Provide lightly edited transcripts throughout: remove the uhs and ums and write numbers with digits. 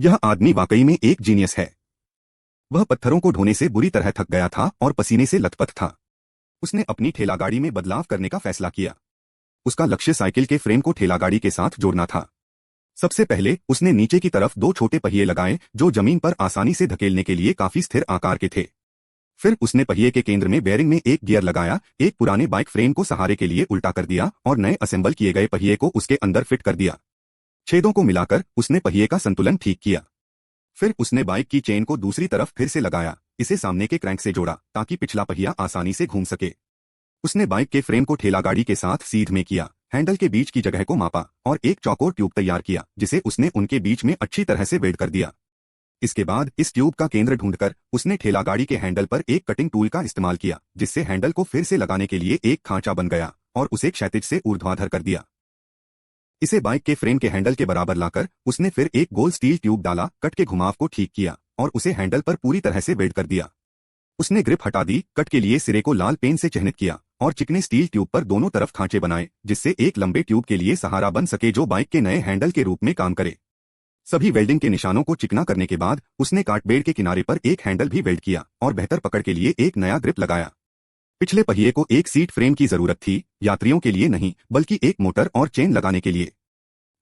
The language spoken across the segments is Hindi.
यह आदमी वाकई में एक जीनियस है। वह पत्थरों को ढोने से बुरी तरह थक गया था और पसीने से लथपथ था। उसने अपनी ठेलागाड़ी में बदलाव करने का फैसला किया। उसका लक्ष्य साइकिल के फ्रेम को ठेलागाड़ी के साथ जोड़ना था। सबसे पहले उसने नीचे की तरफ दो छोटे पहिए लगाए जो जमीन पर आसानी से धकेलने के लिए काफी स्थिर आकार के थे। फिर उसने पहिए के केंद्र में बेयरिंग में एक गियर लगाया, एक पुराने बाइक फ्रेम को सहारे के लिए उल्टा कर दिया और नए असेंबल किए गए पहिए को उसके अंदर फिट कर दिया। छेदों को मिलाकर उसने पहिए का संतुलन ठीक किया। फिर उसने बाइक की चेन को दूसरी तरफ फिर से लगाया, इसे सामने के क्रैंक से जोड़ा ताकि पिछला पहिया आसानी से घूम सके। उसने बाइक के फ्रेम को ठेलागाड़ी के साथ सीध में किया, हैंडल के बीच की जगह को मापा और एक चौकोर ट्यूब तैयार किया जिसे उसने उनके बीच में अच्छी तरह से वेल्ड कर दिया। इसके बाद इस ट्यूब का केंद्र ढूंढकर उसने ठेलागाड़ी के हैंडल पर एक कटिंग टूल का इस्तेमाल किया, जिससे हैंडल को फिर से लगाने के लिए एक खांचा बन गया और उसे क्षैतिज से ऊर्ध्वाधर कर दिया। इसे बाइक के फ्रेम के हैंडल के बराबर लाकर उसने फिर एक गोल स्टील ट्यूब डाला, कट के घुमाव को ठीक किया और उसे हैंडल पर पूरी तरह से वेल्ड कर दिया। उसने ग्रिप हटा दी, कट के लिए सिरे को लाल पेन से चिह्नित किया और चिकने स्टील ट्यूब पर दोनों तरफ खांचे बनाए, जिससे एक लंबे ट्यूब के लिए सहारा बन सके जो बाइक के नए हैंडल के रूप में काम करे। सभी वेल्डिंग के निशानों को चिकना करने के बाद उसने कार्टबेड के किनारे पर एक हैंडल भी वेल्ड किया और बेहतर पकड़ के लिए एक नया ग्रिप लगाया। पिछले पहिए को एक सीट फ्रेम की जरूरत थी, यात्रियों के लिए नहीं बल्कि एक मोटर और चेन लगाने के लिए।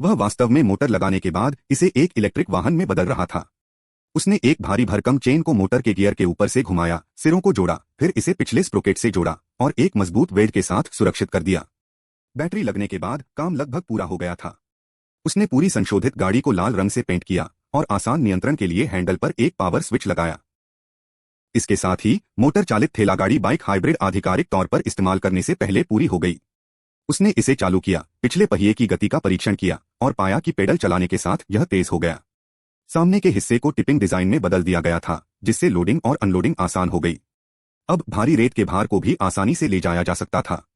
वह वास्तव में मोटर लगाने के बाद इसे एक इलेक्ट्रिक वाहन में बदल रहा था। उसने एक भारी भरकम चेन को मोटर के गियर के ऊपर से घुमाया, सिरों को जोड़ा, फिर इसे पिछले स्प्रोकेट से जोड़ा और एक मजबूत वेल्ड के साथ सुरक्षित कर दिया। बैटरी लगने के बाद काम लगभग पूरा हो गया था। उसने पूरी संशोधित गाड़ी को लाल रंग से पेंट किया और आसान नियंत्रण के लिए हैंडल पर एक पावर स्विच लगाया। इसके साथ ही मोटर चालित ठेलागाड़ी बाइक हाइब्रिड आधिकारिक तौर पर इस्तेमाल करने से पहले पूरी हो गई। उसने इसे चालू किया, पिछले पहिए की गति का परीक्षण किया और पाया कि पेडल चलाने के साथ यह तेज हो गया। सामने के हिस्से को टिपिंग डिजाइन में बदल दिया गया था, जिससे लोडिंग और अनलोडिंग आसान हो गई। अब भारी रेत के भार को भी आसानी से ले जाया जा सकता था।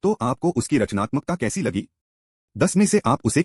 तो आपको उसकी रचनात्मकता कैसी लगी? 10 में से आप उसे